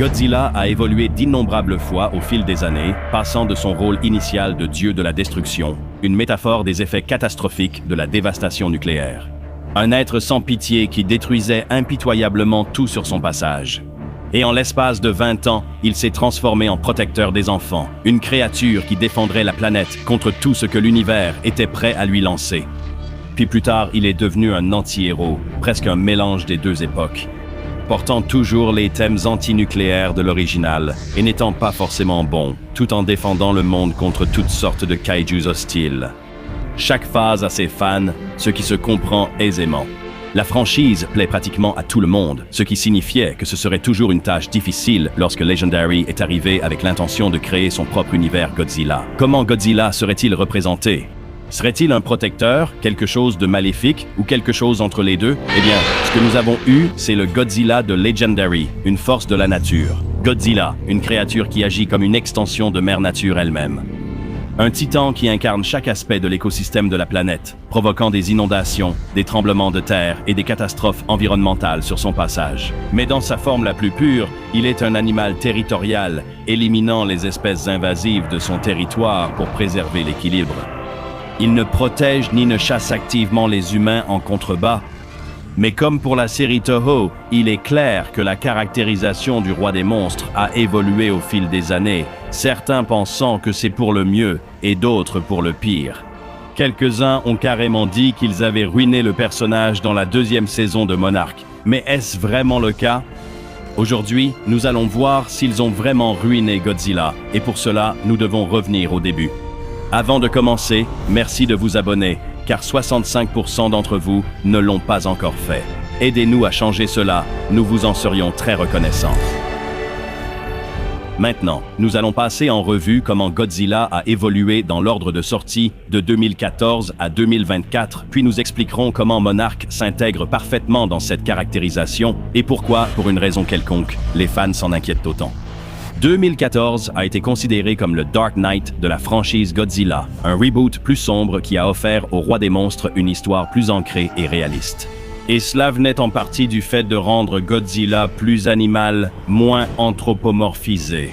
Godzilla a évolué d'innombrables fois au fil des années, passant de son rôle initial de dieu de la destruction, une métaphore des effets catastrophiques de la dévastation nucléaire. Un être sans pitié qui détruisait impitoyablement tout sur son passage. Et en l'espace de 20 ans, il s'est transformé en protecteur des enfants, une créature qui défendrait la planète contre tout ce que l'univers était prêt à lui lancer. Puis plus tard, il est devenu un anti-héros, presque un mélange des deux époques, portant toujours les thèmes antinucléaires de l'original et n'étant pas forcément bon, tout en défendant le monde contre toutes sortes de kaijus hostiles. Chaque phase a ses fans, ce qui se comprend aisément. La franchise plaît pratiquement à tout le monde, ce qui signifiait que ce serait toujours une tâche difficile lorsque Legendary est arrivé avec l'intention de créer son propre univers Godzilla. Comment Godzilla serait-il représenté? Serait-il un protecteur, quelque chose de maléfique ou quelque chose entre les deux? Eh bien, ce que nous avons eu, c'est le Godzilla de Legendary, une force de la nature. Godzilla, une créature qui agit comme une extension de Mère Nature elle-même. Un titan qui incarne chaque aspect de l'écosystème de la planète, provoquant des inondations, des tremblements de terre et des catastrophes environnementales sur son passage. Mais dans sa forme la plus pure, il est un animal territorial, éliminant les espèces invasives de son territoire pour préserver l'équilibre. Il ne protège ni ne chasse activement les humains en contrebas. Mais comme pour la série Toho, il est clair que la caractérisation du roi des monstres a évolué au fil des années, certains pensant que c'est pour le mieux et d'autres pour le pire. Quelques-uns ont carrément dit qu'ils avaient ruiné le personnage dans la 2e saison de Monarch. Mais est-ce vraiment le cas? Aujourd'hui, nous allons voir s'ils ont vraiment ruiné Godzilla, et pour cela, nous devons revenir au début. Avant de commencer, merci de vous abonner, car 65% d'entre vous ne l'ont pas encore fait. Aidez-nous à changer cela, nous vous en serions très reconnaissants. Maintenant, nous allons passer en revue comment Godzilla a évolué dans l'ordre de sortie de 2014 à 2024, puis nous expliquerons comment Monarch s'intègre parfaitement dans cette caractérisation et pourquoi, pour une raison quelconque, les fans s'en inquiètent autant. 2014 a été considéré comme le Dark Knight de la franchise Godzilla, un reboot plus sombre qui a offert au roi des monstres une histoire plus ancrée et réaliste. Et cela venait en partie du fait de rendre Godzilla plus animal, moins anthropomorphisé.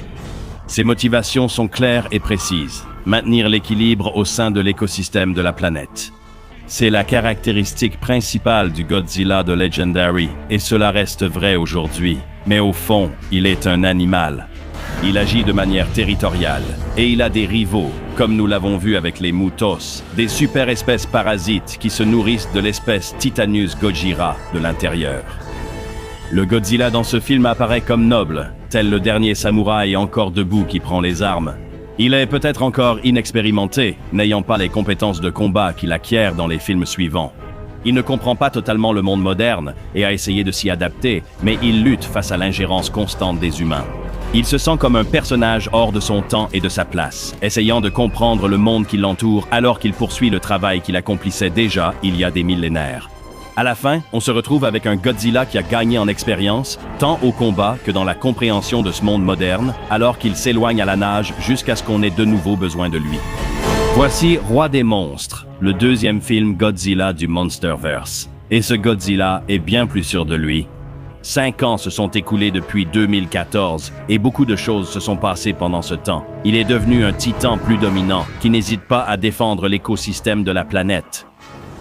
Ses motivations sont claires et précises, maintenir l'équilibre au sein de l'écosystème de la planète. C'est la caractéristique principale du Godzilla de Legendary, et cela reste vrai aujourd'hui. Mais au fond, il est un animal. Il agit de manière territoriale, et il a des rivaux, comme nous l'avons vu avec les Mutos, des super-espèces parasites qui se nourrissent de l'espèce Titanus Gojira de l'intérieur. Le Godzilla dans ce film apparaît comme noble, tel le dernier samouraï encore debout qui prend les armes. Il est peut-être encore inexpérimenté, n'ayant pas les compétences de combat qu'il acquiert dans les films suivants. Il ne comprend pas totalement le monde moderne et a essayé de s'y adapter, mais il lutte face à l'ingérence constante des humains. Il se sent comme un personnage hors de son temps et de sa place, essayant de comprendre le monde qui l'entoure alors qu'il poursuit le travail qu'il accomplissait déjà il y a des millénaires. À la fin, on se retrouve avec un Godzilla qui a gagné en expérience, tant au combat que dans la compréhension de ce monde moderne, alors qu'il s'éloigne à la nage jusqu'à ce qu'on ait de nouveau besoin de lui. Voici Roi des monstres, le 2e film Godzilla du Monsterverse. Et ce Godzilla est bien plus sûr de lui. 5 ans se sont écoulés depuis 2014 et beaucoup de choses se sont passées pendant ce temps. Il est devenu un titan plus dominant qui n'hésite pas à défendre l'écosystème de la planète.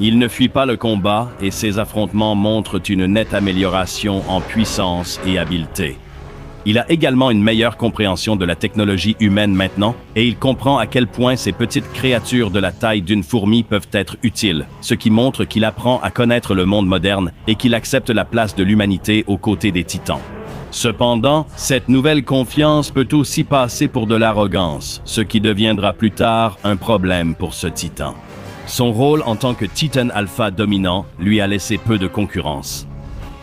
Il ne fuit pas le combat et ses affrontements montrent une nette amélioration en puissance et habileté. Il a également une meilleure compréhension de la technologie humaine maintenant et il comprend à quel point ces petites créatures de la taille d'une fourmi peuvent être utiles, ce qui montre qu'il apprend à connaître le monde moderne et qu'il accepte la place de l'humanité aux côtés des titans. Cependant, cette nouvelle confiance peut aussi passer pour de l'arrogance, ce qui deviendra plus tard un problème pour ce titan. Son rôle en tant que Titan Alpha dominant lui a laissé peu de concurrence.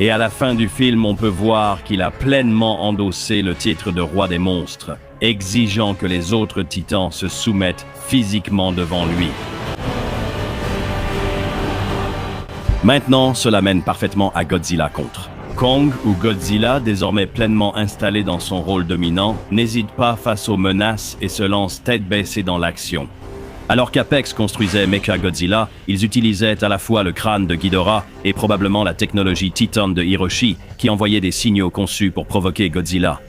Et à la fin du film, on peut voir qu'il a pleinement endossé le titre de roi des monstres, exigeant que les autres titans se soumettent physiquement devant lui. Maintenant, cela mène parfaitement à Godzilla contre. Kong, ou Godzilla, désormais pleinement installé dans son rôle dominant, n'hésite pas face aux menaces et se lance tête baissée dans l'action. Alors qu'Apex construisait Mechagodzilla, ils utilisaient à la fois le crâne de Ghidorah et probablement la technologie Titan de Hiroshi qui envoyait des signaux conçus pour provoquer Godzilla.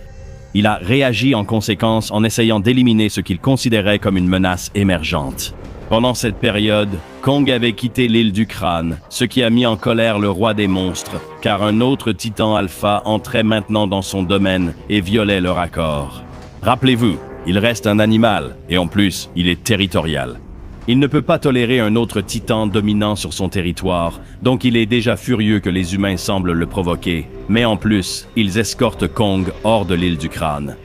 Il a réagi en conséquence en essayant d'éliminer ce qu'il considérait comme une menace émergente. Pendant cette période, Kong avait quitté l'île du Crâne, ce qui a mis en colère le roi des monstres, car un autre titan alpha entrait maintenant dans son domaine et violait leur accord. Rappelez-vous, il reste un animal, et en plus, il est territorial. Il ne peut pas tolérer un autre titan dominant sur son territoire, donc il est déjà furieux que les humains semblent le provoquer. Mais en plus, ils escortent Kong hors de l'île du Crâne.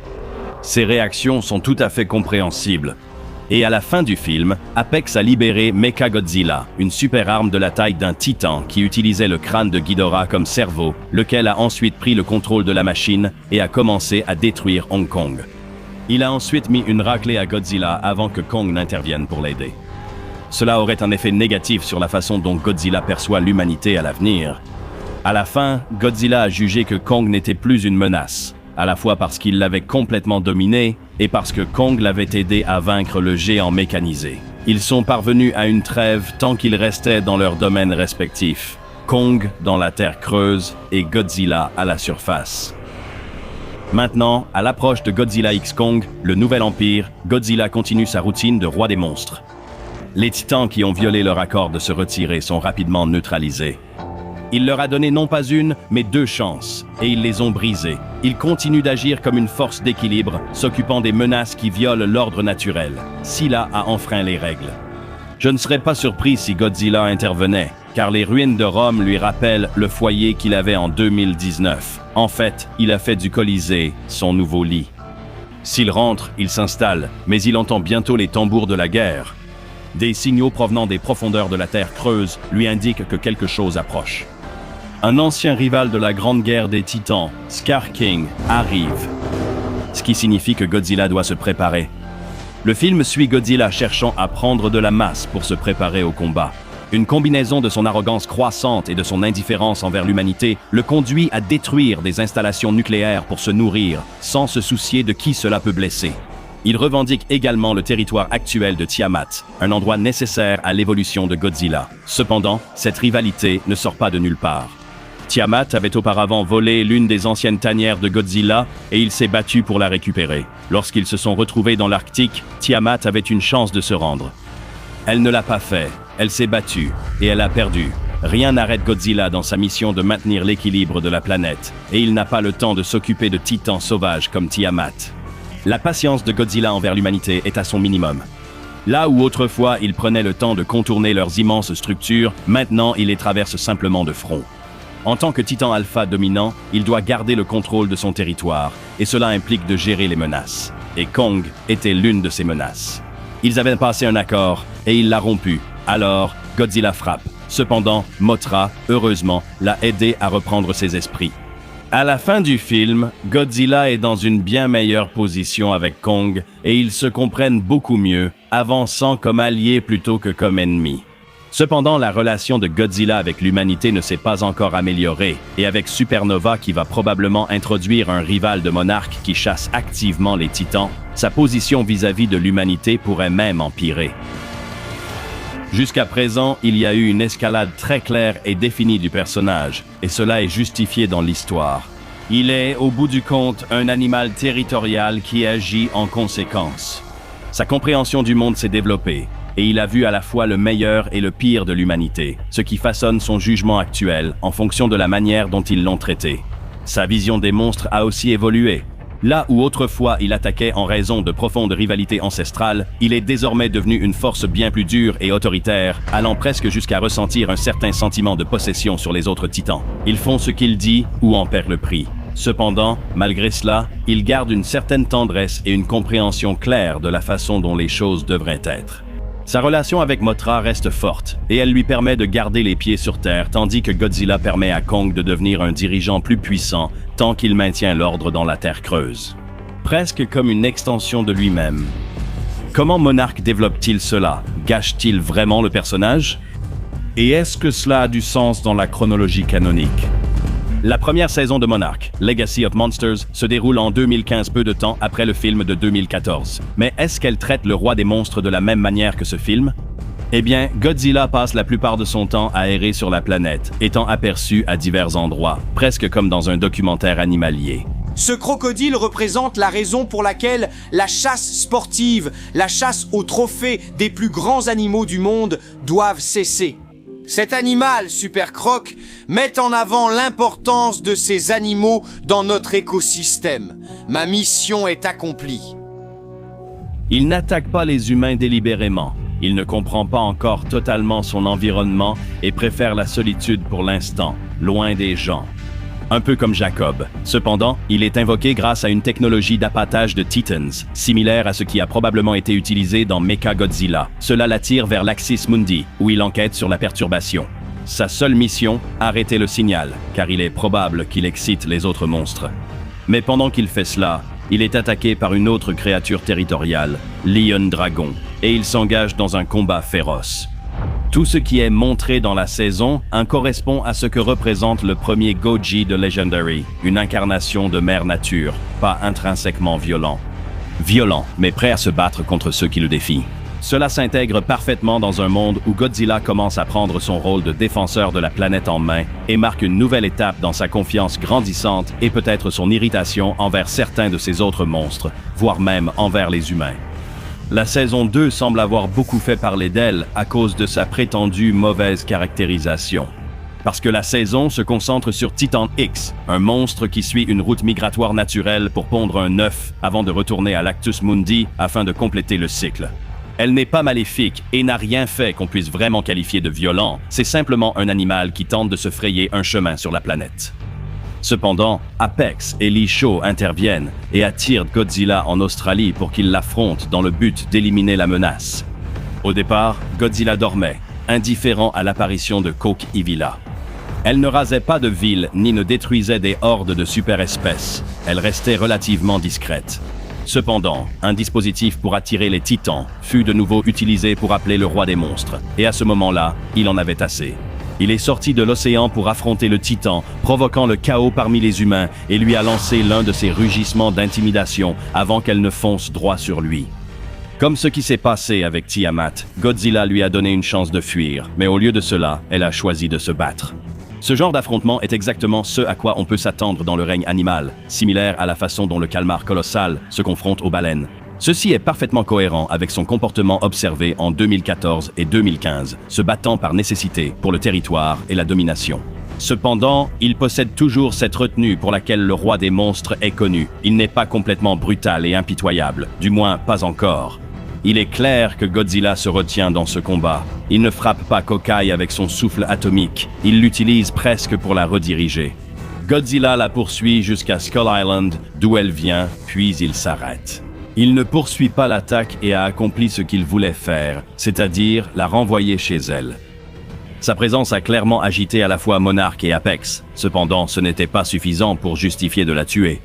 Ces réactions sont tout à fait compréhensibles. Et à la fin du film, Apex a libéré Mechagodzilla, une super arme de la taille d'un titan qui utilisait le crâne de Ghidorah comme cerveau, lequel a ensuite pris le contrôle de la machine et a commencé à détruire Hong Kong. Il a ensuite mis une raclée à Godzilla avant que Kong n'intervienne pour l'aider. Cela aurait un effet négatif sur la façon dont Godzilla perçoit l'humanité à l'avenir. À la fin, Godzilla a jugé que Kong n'était plus une menace, à la fois parce qu'il l'avait complètement dominé et parce que Kong l'avait aidé à vaincre le géant mécanisé. Ils sont parvenus à une trêve tant qu'ils restaient dans leurs domaines respectifs. Kong dans la terre creuse et Godzilla à la surface. Maintenant, à l'approche de Godzilla x Kong, le nouvel empire, Godzilla continue sa routine de roi des monstres. Les titans qui ont violé leur accord de se retirer sont rapidement neutralisés. Il leur a donné non pas une, mais 2 chances, et ils les ont brisées. Il continue d'agir comme une force d'équilibre, s'occupant des menaces qui violent l'ordre naturel. Scylla a enfreint les règles. Je ne serais pas surpris si Godzilla intervenait, car les ruines de Rome lui rappellent le foyer qu'il avait en 2019. En fait, il a fait du Colisée son nouveau lit. S'il rentre, il s'installe, mais il entend bientôt les tambours de la guerre. Des signaux provenant des profondeurs de la terre creuse lui indiquent que quelque chose approche. Un ancien rival de la Grande Guerre des Titans, Scar King, arrive. Ce qui signifie que Godzilla doit se préparer. Le film suit Godzilla cherchant à prendre de la masse pour se préparer au combat. Une combinaison de son arrogance croissante et de son indifférence envers l'humanité le conduit à détruire des installations nucléaires pour se nourrir, sans se soucier de qui cela peut blesser. Il revendique également le territoire actuel de Tiamat, un endroit nécessaire à l'évolution de Godzilla. Cependant, cette rivalité ne sort pas de nulle part. Tiamat avait auparavant volé l'une des anciennes tanières de Godzilla et il s'est battu pour la récupérer. Lorsqu'ils se sont retrouvés dans l'Arctique, Tiamat avait une chance de se rendre. Elle ne l'a pas fait, elle s'est battue et elle a perdu. Rien n'arrête Godzilla dans sa mission de maintenir l'équilibre de la planète et il n'a pas le temps de s'occuper de titans sauvages comme Tiamat. La patience de Godzilla envers l'humanité est à son minimum. Là où autrefois il prenait le temps de contourner leurs immenses structures, maintenant il les traverse simplement de front. En tant que titan alpha dominant, il doit garder le contrôle de son territoire, et cela implique de gérer les menaces. Et Kong était l'une de ces menaces. Ils avaient passé un accord, et il l'a rompu. Alors, Godzilla frappe. Cependant, Mothra, heureusement, l'a aidé à reprendre ses esprits. À la fin du film, Godzilla est dans une bien meilleure position avec Kong, et ils se comprennent beaucoup mieux, avançant comme alliés plutôt que comme ennemis. Cependant, la relation de Godzilla avec l'humanité ne s'est pas encore améliorée, et avec Supernova qui va probablement introduire un rival de Monarque qui chasse activement les titans, sa position vis-à-vis de l'humanité pourrait même empirer. Jusqu'à présent, il y a eu une escalade très claire et définie du personnage, et cela est justifié dans l'histoire. Il est, au bout du compte, un animal territorial qui agit en conséquence. Sa compréhension du monde s'est développée, et il a vu à la fois le meilleur et le pire de l'humanité, ce qui façonne son jugement actuel en fonction de la manière dont ils l'ont traité. Sa vision des monstres a aussi évolué. Là où autrefois il attaquait en raison de profondes rivalités ancestrales, il est désormais devenu une force bien plus dure et autoritaire, allant presque jusqu'à ressentir un certain sentiment de possession sur les autres titans. Ils font ce qu'il dit ou en perd le prix. Cependant, malgré cela, il garde une certaine tendresse et une compréhension claire de la façon dont les choses devraient être. Sa relation avec Mothra reste forte, et elle lui permet de garder les pieds sur terre, tandis que Godzilla permet à Kong de devenir un dirigeant plus puissant tant qu'il maintient l'ordre dans la terre creuse. Presque comme une extension de lui-même. Comment Monarque développe-t-il cela? Gâche-t-il vraiment le personnage? Et est-ce que cela a du sens dans la chronologie canonique? La première saison de Monarque, Legacy of Monsters, se déroule en 2015, peu de temps après le film de 2014. Mais est-ce qu'elle traite le roi des monstres de la même manière que ce film? Eh bien, Godzilla passe la plupart de son temps à errer sur la planète, étant aperçu à divers endroits, presque comme dans un documentaire animalier. Ce crocodile représente la raison pour laquelle la chasse sportive, la chasse aux trophées des plus grands animaux du monde doivent cesser. Cet animal, Super Croc, met en avant l'importance de ces animaux dans notre écosystème. Ma mission est accomplie. Il n'attaque pas les humains délibérément. Il ne comprend pas encore totalement son environnement et préfère la solitude pour l'instant, loin des gens. Un peu comme Jacob. Cependant, il est invoqué grâce à une technologie d'appâtage de Titans, similaire à ce qui a probablement été utilisé dans Mechagodzilla. Cela l'attire vers l'Axis Mundi, où il enquête sur la perturbation. Sa seule mission, arrêter le signal, car il est probable qu'il excite les autres monstres. Mais pendant qu'il fait cela, il est attaqué par une autre créature territoriale, Lion Dragon, et il s'engage dans un combat féroce. Tout ce qui est montré dans la saison 1 correspond à ce que représente le premier Goji de Legendary, une incarnation de Mère Nature, pas intrinsèquement violent. Violent, mais prêt à se battre contre ceux qui le défient. Cela s'intègre parfaitement dans un monde où Godzilla commence à prendre son rôle de défenseur de la planète en main et marque une nouvelle étape dans sa confiance grandissante et peut-être son irritation envers certains de ses autres monstres, voire même envers les humains. La saison 2 semble avoir beaucoup fait parler d'elle à cause de sa prétendue mauvaise caractérisation. Parce que la saison se concentre sur Titan X, un monstre qui suit une route migratoire naturelle pour pondre un œuf avant de retourner à l'Actus Mundi afin de compléter le cycle. Elle n'est pas maléfique et n'a rien fait qu'on puisse vraiment qualifier de violent, c'est simplement un animal qui tente de se frayer un chemin sur la planète. Cependant, Apex et Lee Shaw interviennent et attirent Godzilla en Australie pour qu'il l'affronte dans le but d'éliminer la menace. Au départ, Godzilla dormait, indifférent à l'apparition de Coke-Evila. Elle ne rasait pas de villes ni ne détruisait des hordes de super-espèces. Elle restait relativement discrète. Cependant, un dispositif pour attirer les titans fut de nouveau utilisé pour appeler le roi des monstres. Et à ce moment-là, il en avait assez. Il est sorti de l'océan pour affronter le titan, provoquant le chaos parmi les humains et lui a lancé l'un de ses rugissements d'intimidation avant qu'elle ne fonce droit sur lui. Comme ce qui s'est passé avec Tiamat, Godzilla lui a donné une chance de fuir, mais au lieu de cela, elle a choisi de se battre. Ce genre d'affrontement est exactement ce à quoi on peut s'attendre dans le règne animal, similaire à la façon dont le calmar colossal se confronte aux baleines. Ceci est parfaitement cohérent avec son comportement observé en 2014 et 2015, se battant par nécessité pour le territoire et la domination. Cependant, il possède toujours cette retenue pour laquelle le roi des monstres est connu. Il n'est pas complètement brutal et impitoyable, du moins pas encore. Il est clair que Godzilla se retient dans ce combat. Il ne frappe pas Kokai avec son souffle atomique, il l'utilise presque pour la rediriger. Godzilla la poursuit jusqu'à Skull Island, d'où elle vient, puis il s'arrête. Il ne poursuit pas l'attaque et a accompli ce qu'il voulait faire, c'est-à-dire la renvoyer chez elle. Sa présence a clairement agité à la fois Monarch et Apex. Cependant, ce n'était pas suffisant pour justifier de la tuer.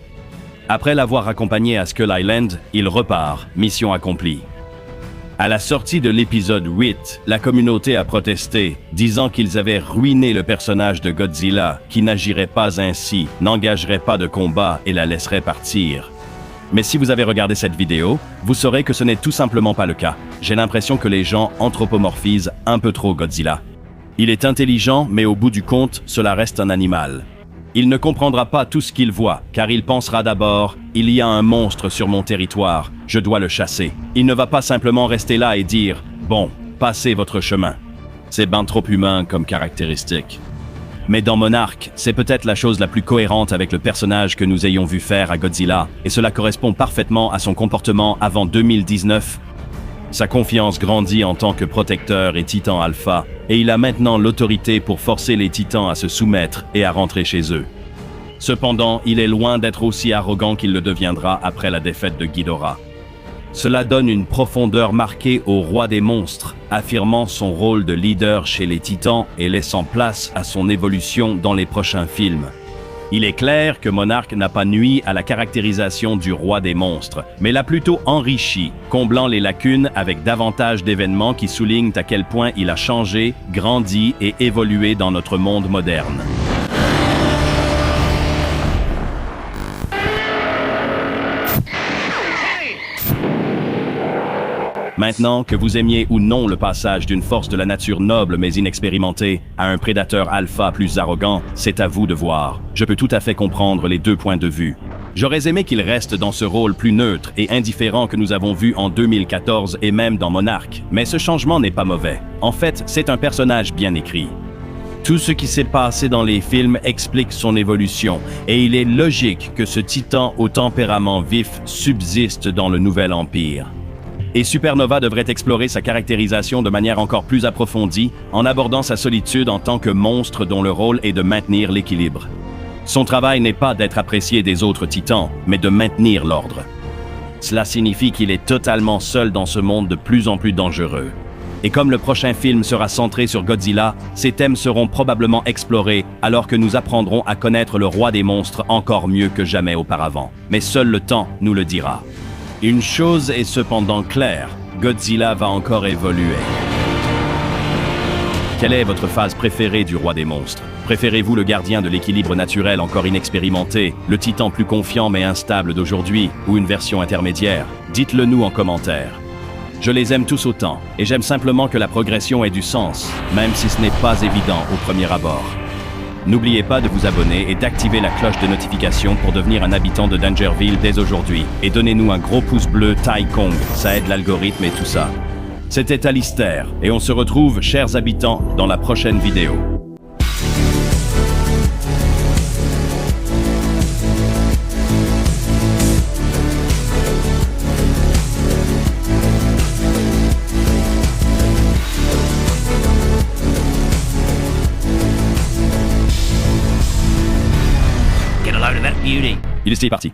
Après l'avoir accompagnée à Skull Island, il repart, mission accomplie. À la sortie de l'épisode 8, la communauté a protesté, disant qu'ils avaient ruiné le personnage de Godzilla, qui n'agirait pas ainsi, n'engagerait pas de combat et la laisserait partir. Mais si vous avez regardé cette vidéo, vous saurez que ce n'est tout simplement pas le cas. J'ai l'impression que les gens anthropomorphisent un peu trop Godzilla. Il est intelligent, mais au bout du compte, cela reste un animal. Il ne comprendra pas tout ce qu'il voit, car il pensera d'abord « Il y a un monstre sur mon territoire, je dois le chasser ». Il ne va pas simplement rester là et dire « Bon, passez votre chemin ». C'est ben trop humain comme caractéristique. Mais dans Monarch, c'est peut-être la chose la plus cohérente avec le personnage que nous ayons vu faire à Godzilla, et cela correspond parfaitement à son comportement avant 2019. Sa confiance grandit en tant que protecteur et titan alpha, et il a maintenant l'autorité pour forcer les titans à se soumettre et à rentrer chez eux. Cependant, il est loin d'être aussi arrogant qu'il le deviendra après la défaite de Ghidorah. Cela donne une profondeur marquée au roi des monstres, affirmant son rôle de leader chez les titans et laissant place à son évolution dans les prochains films. Il est clair que Monarch n'a pas nui à la caractérisation du roi des monstres, mais l'a plutôt enrichi, comblant les lacunes avec davantage d'événements qui soulignent à quel point il a changé, grandi et évolué dans notre monde moderne. Maintenant, que vous aimiez ou non le passage d'une force de la nature noble mais inexpérimentée à un prédateur alpha plus arrogant, c'est à vous de voir. Je peux tout à fait comprendre les deux points de vue. J'aurais aimé qu'il reste dans ce rôle plus neutre et indifférent que nous avons vu en 2014 et même dans Monarch, mais ce changement n'est pas mauvais. En fait, c'est un personnage bien écrit. Tout ce qui s'est passé dans les films explique son évolution, et il est logique que ce titan au tempérament vif subsiste dans le Nouvel Empire. Et Supernova devrait explorer sa caractérisation de manière encore plus approfondie, en abordant sa solitude en tant que monstre dont le rôle est de maintenir l'équilibre. Son travail n'est pas d'être apprécié des autres titans, mais de maintenir l'ordre. Cela signifie qu'il est totalement seul dans ce monde de plus en plus dangereux. Et comme le prochain film sera centré sur Godzilla, ces thèmes seront probablement explorés alors que nous apprendrons à connaître le roi des monstres encore mieux que jamais auparavant. Mais seul le temps nous le dira. Une chose est cependant claire, Godzilla va encore évoluer. Quelle est votre phase préférée du roi des monstres? Préférez-vous le gardien de l'équilibre naturel encore inexpérimenté, le titan plus confiant mais instable d'aujourd'hui, ou une version intermédiaire? Dites-le nous en commentaire. Je les aime tous autant, et j'aime simplement que la progression ait du sens, même si ce n'est pas évident au premier abord. N'oubliez pas de vous abonner et d'activer la cloche de notification pour devenir un habitant de Dangerville dès aujourd'hui, et donnez-nous un gros pouce bleu Tai Kong, ça aide l'algorithme et tout ça. C'était Alistair, et on se retrouve, chers habitants, dans la prochaine vidéo. Get a load of that beauty. Il est parti.